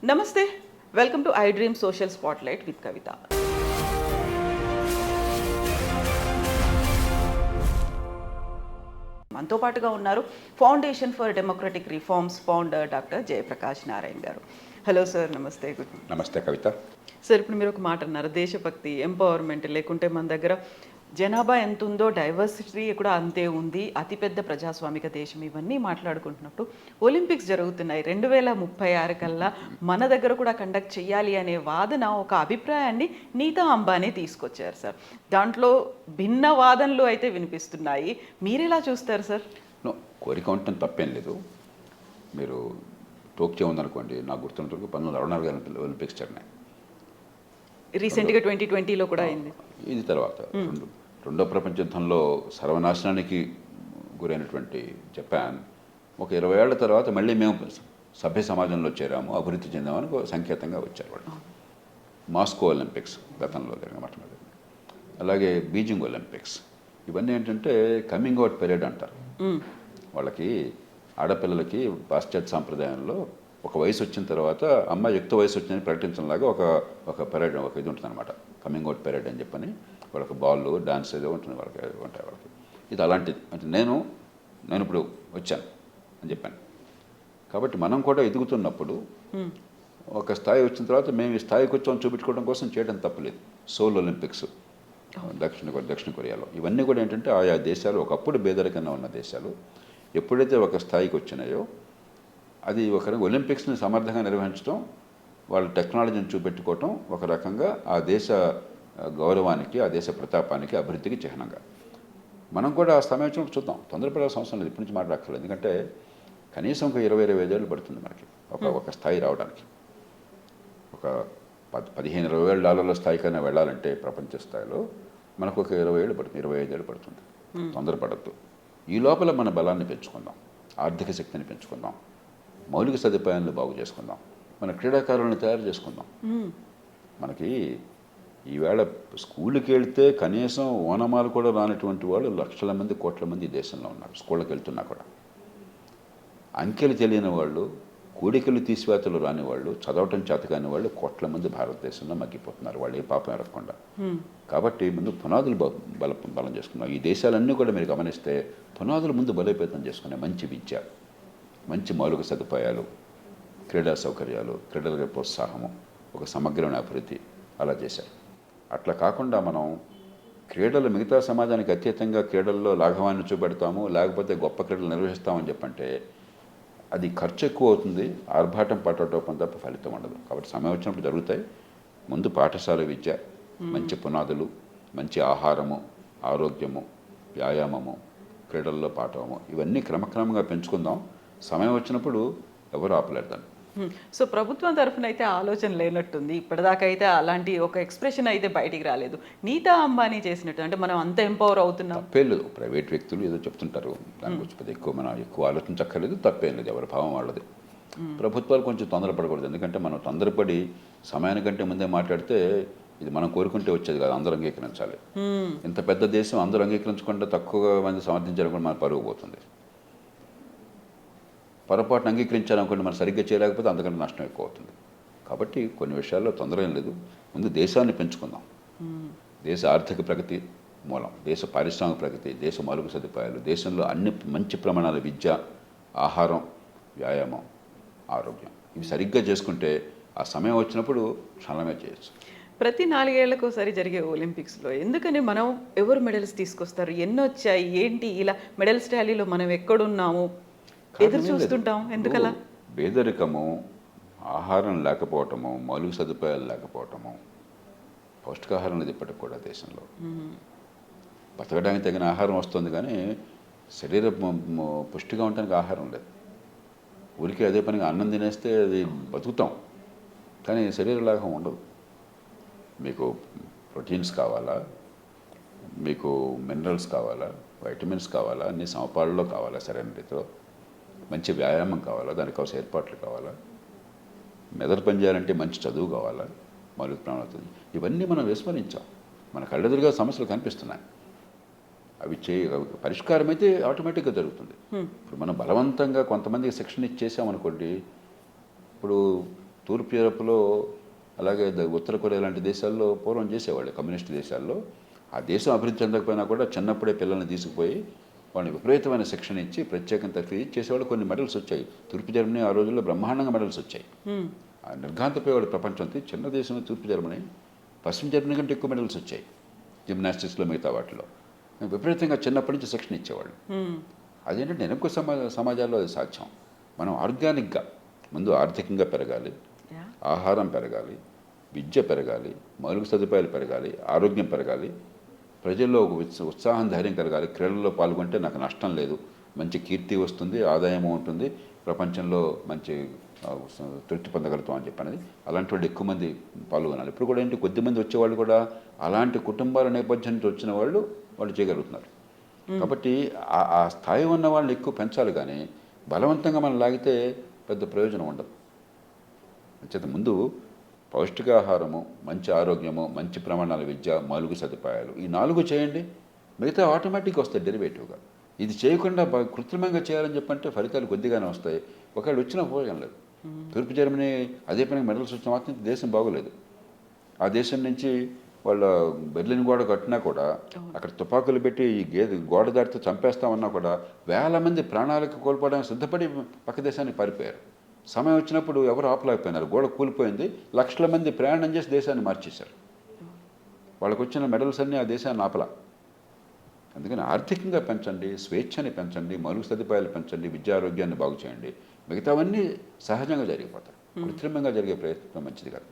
నమస్తే, welcome to iDream social spotlight with Kavitha. మనతో పాటుగా ఉన్నారు foundation for democratic reforms founder doctor Jayaprakash Narayana garu. Hello sir, నమస్తే. Good morning. నమస్తే కవిత. సార్, ఇప్పుడు మీరు ఒక మాట అన్నారు, దేశభక్తి, ఎంపవర్మెంట్, లేకుంటే మన దగ్గర జనాభా ఎంత ఉందో డైవర్సిటీ కూడా అంతే ఉంది, అతిపెద్ద ప్రజాస్వామిక దేశం, ఇవన్నీ మాట్లాడుకుంటున్నప్పుడు ఒలింపిక్స్ జరుగుతున్నాయి 2036 కల్లా మన దగ్గర కూడా కండక్ట్ చేయాలి అనే వాదన, ఒక అభిప్రాయాన్ని నీతా అంబానీ తీసుకొచ్చారు సార్. దాంట్లో భిన్న వాదనలు అయితే వినిపిస్తున్నాయి. మీరెలా చూస్తారు సార్? కోరిక ఉండటం తప్పేం లేదు. మీరు టోక్యో ఉందనుకోండి, నాకు గుర్తున్నంతవరకు 1964 ఒలింపిక్స్ జరిగినాయి. రీసెంట్గా 2020లో కూడా అయింది. ఇది తర్వాత రెండో ప్రపంచ యుద్ధంలో సర్వనాశనానికి గురైనటువంటి జపాన్ ఒక 20 ఏళ్ల తర్వాత మళ్ళీ మేము సభ్య సమాజంలో చేరాము, అభివృద్ధి చెందామని ఒక సంకేతంగా వచ్చారు వాళ్ళు. మాస్కో ఒలింపిక్స్ గతంలో జరిగిన మాట. అలాగే బీజింగ్ ఒలింపిక్స్, ఇవన్నీ ఏంటంటే కమింగ్ అవుట్ పీరియడ్ అంటారు. వాళ్ళకి ఆడపిల్లలకి పాశ్చాత్య సాంప్రదాయంలో ఒక వయసు వచ్చిన తర్వాత అమ్మాయి యుక్త వయసు వచ్చిందని ప్రకటించడంలాగా ఒక పీరియడ్, ఒక ఇది ఉంటుంది అనమాట, కమింగ్ అవుట్ పీరియడ్ అని చెప్పని. వాళ్ళకి బాల్ డాన్స్ ఏదో ఉంటుంది వాళ్ళకి. ఇది అలాంటిది. అంటే నేను ఇప్పుడు వచ్చాను అని చెప్పాను. కాబట్టి మనం కూడా ఎదుగుతున్నప్పుడు ఒక స్థాయి వచ్చిన తర్వాత మేము ఈ స్థాయికి వచ్చామని చూపించుకోవడం కోసం చేయడం తప్పలేదు. సోల్ ఒలింపిక్స్ దక్షిణ కొరియాలో, ఇవన్నీ కూడా ఏంటంటే ఆయా దేశాలు ఒకప్పుడు పేదరికంగా ఉన్న దేశాలు ఎప్పుడైతే ఒక స్థాయికి వచ్చినాయో, అది ఒక ఒలింపిక్స్ని సమర్థంగా నిర్వహించడం, వాళ్ళ టెక్నాలజీని చూపెట్టుకోవటం ఒక రకంగా ఆ దేశ గౌరవానికి, ఆ దేశ ప్రతాపానికి, అభివృద్ధికి చిహ్నంగా. మనం కూడా ఆ సమయం వచ్చినప్పుడు చూద్దాం. తొందరపడాల్సిన అవసరం లేదు, ఇప్పటి నుంచి మాట్లాడక్కర్లేదు. ఎందుకంటే కనీసం ఒక 20-25 ఏళ్ళు పడుతుంది మనకి ఒక స్థాయి రావడానికి. ఒక $15-20 స్థాయికైనా వెళ్ళాలంటే ప్రపంచ స్థాయిలో మనకు ఒక 20 ఏళ్ళు పడుతుంది, 25 ఏళ్ళు పడుతుంది. తొందరపడద్దు. ఈ లోపల మన బలాన్ని పెంచుకుందాం, ఆర్థిక శక్తిని పెంచుకుందాం, మౌలిక సదుపాయాలను బాగు చేసుకుందాం, మన క్రీడాకారులను తయారు చేసుకుందాం. మనకి ఈవేళ స్కూల్కి వెళ్తే కనీసం ఓనమాలు కూడా రానటువంటి వాళ్ళు లక్షల మంది, కోట్ల మంది ఈ దేశంలో ఉన్నారు. స్కూళ్ళకి వెళ్తున్నా కూడా అంకెలు తెలియని వాళ్ళు, కూడికలు తీసివేతలు రాని వాళ్ళు, చదవటం చేత కాని వాళ్ళు కోట్ల మంది భారతదేశంలో మగ్గిపోతున్నారు, వాళ్ళు ఏ పాపం ఎరగకుండా. కాబట్టి ముందు పునాదులు బలం చేసుకున్నాం. ఈ దేశాలన్నీ కూడా మీరు గమనిస్తే పునాదులు ముందు బలోపేతం చేసుకున్నాయి. మంచి విద్య, మంచి మౌలిక సదుపాయాలు, క్రీడా సౌకర్యాలు, క్రీడల ప్రోత్సాహము, ఒక సమగ్రమైన అభివృద్ధి అలా చేశారు. అట్లా కాకుండా మనం క్రీడలు మిగతా సమాజానికి అత్యతంగా క్రీడల్లో లాఘవాన్ని చూపెడతాము, లేకపోతే గొప్ప క్రీడలు నిర్వహిస్తామని చెప్పంటే అది ఖర్చు ఎక్కువ అవుతుంది, ఆర్భాటం పట్టడం తప్ప ఫలితం ఉండదు. కాబట్టి సమయం వచ్చినప్పుడు జరుగుతాయి. ముందు పాఠశాల విద్య, మంచి పునాదులు, మంచి ఆహారము, ఆరోగ్యము, వ్యాయామము, క్రీడల్లో పాఠము, ఇవన్నీ క్రమక్రమంగా పెంచుకుందాం. సమయం వచ్చినప్పుడు ఎవరు ఆపలేరు. సో ప్రభుత్వం తరఫున అయితే ఆలోచన లేనట్టుంది ఇప్పటిదాకా. అయితే అలాంటి ఒక ఎక్స్ప్రెషన్ అయితే బయటికి రాలేదు. నీతా అంబానీ చేసినట్టు, అంటే మనం అంత ఎంపవర్ అవుతున్నాం. తప్పేం లేదు. ప్రైవేట్ వ్యక్తులు ఏదో చెప్తుంటారు, దాని గురించి మనం ఎక్కువ ఆలోచించక్కర్లేదు. తప్పేం లేదు, ఎవరి భావం వాళ్ళది. ప్రభుత్వాలు కొంచెం తొందరపడకూడదు. ఎందుకంటే మనం తొందరపడి సమయానికంటే ముందే మాట్లాడితే ఇది మనం కోరుకుంటే వచ్చేది కాదు, అందరూ అంగీకరించాలి. ఇంత పెద్ద దేశం అందరూ అంగీకరించకుండా తక్కువ మంది సమర్థించాలని కూడా మన పరుగు పోతుంది. పొరపాటును అంగీకరించాలనుకోండి, మనం సరిగ్గా చేయలేకపోతే అంతకంటే నష్టం ఎక్కువ అవుతుంది. కాబట్టి కొన్ని విషయాల్లో తొందర ఏం లేదు. ముందు దేశాన్ని పెంచుకుందాం. దేశ ఆర్థిక ప్రగతి మూలం, దేశ పారిశ్రామిక ప్రగతి, దేశ మౌలిక సదుపాయాలు, దేశంలో అన్ని మంచి ప్రమాణాల విద్య, ఆహారం, వ్యాయామం, ఆరోగ్యం, ఇవి సరిగ్గా చేసుకుంటే ఆ సమయం వచ్చినప్పుడు క్షణమే చేయొచ్చు. ప్రతి 4 ఏళ్లకోసారి జరిగే ఒలింపిక్స్లో ఎందుకని మనం ఎవరు మెడల్స్ తీసుకొస్తారు, ఎన్ని వచ్చాయి, ఏంటి, ఇలా మెడల్స్ టాలీలో మనం ఎక్కడున్నాము ఎదురు చూస్తుంటాం, ఎందుకలా? పేదరికము, ఆహారం లేకపోవటము, మౌలిక సదుపాయాలు లేకపోవటము, పౌష్టికాహారం అనేది ఇప్పటికి కూడా దేశంలో. బతకడానికి తగిన ఆహారం వస్తుంది కానీ శరీరం పుష్టిగా ఉండడానికి ఆహారం లేదు. ఊరికే అదే పనిగా అన్నం తినేస్తే అది బతుకుతాం, కానీ శరీర లాభం ఉండదు. మీకు ప్రోటీన్స్ కావాలా, మీకు మినరల్స్ కావాలా, వైటమిన్స్ కావాలా, అన్ని సమపాళ్ళలో కావాలా, సరైన రీతిలో మంచి వ్యాయామం కావాలా, దానికి కావాల్సిన ఏర్పాట్లు కావాలా, మెదడు పనిచేయాలంటే మంచి చదువు కావాలా, మౌలిక ప్రాణాలు, ఇవన్నీ మనం విస్మరించాం. మన కళ్ళెదురుగా సమస్యలు కనిపిస్తున్నాయి. అవి పరిష్కారం అయితే ఆటోమేటిక్గా జరుగుతుంది. ఇప్పుడు మనం బలవంతంగా కొంతమందికి శిక్షణ ఇచ్చేసామనుకోండి, ఇప్పుడు తూర్పు యూరప్లో అలాగే ఉత్తర కొరియా లాంటి దేశాల్లో పూర్వం చేసేవాళ్ళు, కమ్యూనిస్ట్ దేశాల్లో. ఆ దేశం అభివృద్ధి చెందకపోయినా కూడా చిన్నప్పుడే పిల్లల్ని తీసుకుపోయి వాళ్ళని విపరీతమైన శిక్షణ ఇచ్చి ప్రత్యేకంగా తర్ఫీ చేసేవాళ్ళు. కొన్ని మెడల్స్ వచ్చాయి. తూర్పు జర్మనీ ఆ రోజుల్లో బ్రహ్మాండంగా మెడల్స్ వచ్చాయి. ఆ నిర్ఘాంతపోయేవాడు ప్రపంచంతో. చిన్న దేశం తూర్పు జర్మనీ, పశ్చిమ జర్మనీ కంటే ఎక్కువ మెడల్స్ వచ్చాయి జిమ్నాస్టిక్స్లో, మిగతా వాటిలో. విపరీతంగా చిన్నప్పటి నుంచి శిక్షణ ఇచ్చేవాళ్ళు. అదేంటంటే వెనక్కు సమాజాల్లో అది సాధ్యం. మనం ఆర్గానిక్గా ముందు ఆర్థికంగా పెరగాలి, ఆహారం పెరగాలి, విద్య పెరగాలి, మౌలిక సదుపాయాలు పెరగాలి, ఆరోగ్యం పెరగాలి, ప్రజల్లో ఒక ఉత్సాహం, ధైర్యం కలగాలి. క్రీడల్లో పాల్గొంటే నాకు నష్టం లేదు, మంచి కీర్తి వస్తుంది, ఆదాయం ఉంటుంది, ప్రపంచంలో మంచి తృప్తి పొందగలుగుతాం అని చెప్పి అనేది. అలాంటి వాళ్ళు ఎక్కువ మంది పాల్గొనాలి. ఇప్పుడు కూడా ఏంటి, కొద్దిమంది వచ్చేవాళ్ళు కూడా అలాంటి కుటుంబాల నేపథ్యం నుంచి వచ్చిన వాళ్ళు చేయగలుగుతున్నారు. కాబట్టి ఆ స్థాయి ఉన్న వాళ్ళని ఎక్కువ పెంచాలి, కానీ బలవంతంగా మనం లాగితే పెద్ద ప్రయోజనం ఉండదు. అంచేత ముందు పౌష్టికాహారము, మంచి ఆరోగ్యము, మంచి ప్రమాణాల విద్య, మౌలిక సదుపాయాలు, ఈ 4 చేయండి, మిగతా ఆటోమేటిక్గా వస్తాయి డెరివేటివ్గా. ఇది చేయకుండా కృత్రిమంగా చేయాలని చెప్పంటే ఫలితాలు కొద్దిగానే వస్తాయి, ఒకవేళ వచ్చినా ఉపయోగం లేదు. తూర్పు జర్మనీ అదే పనికి మెడల్స్ వచ్చిన మాత్రం దేశం బాగోలేదు. ఆ దేశం నుంచి వాళ్ళ బెర్లిన్ గోడ కట్టినా కూడా అక్కడ తుపాకులు పెట్టి ఈ గోడ దాటితో చంపేస్తామన్నా కూడా వేల మంది ప్రాణాలకు కోల్పోవడానికి సిద్ధపడి పక్క దేశానికి పారిపోయారు. సమయం వచ్చినప్పుడు ఎవరు ఆపలేకపోయినారు. గోడ కూలిపోయింది, లక్షల మంది ప్రయాణం చేసి దేశాన్ని మార్చేశారు. వాళ్ళకు వచ్చిన మెడల్స్ అన్నీ ఆ దేశాన్ని ఆపలా. అందుకని ఆర్థికంగా పెంచండి, స్వేచ్ఛని పెంచండి, మౌలిక సదుపాయాలు పెంచండి, విద్యా ఆరోగ్యాన్ని బాగు చేయండి, మిగతావన్నీ సహజంగా జరిగిపోతాయి. కృత్రిమంగా జరిగే ప్రయత్నం మంచిది కాదు.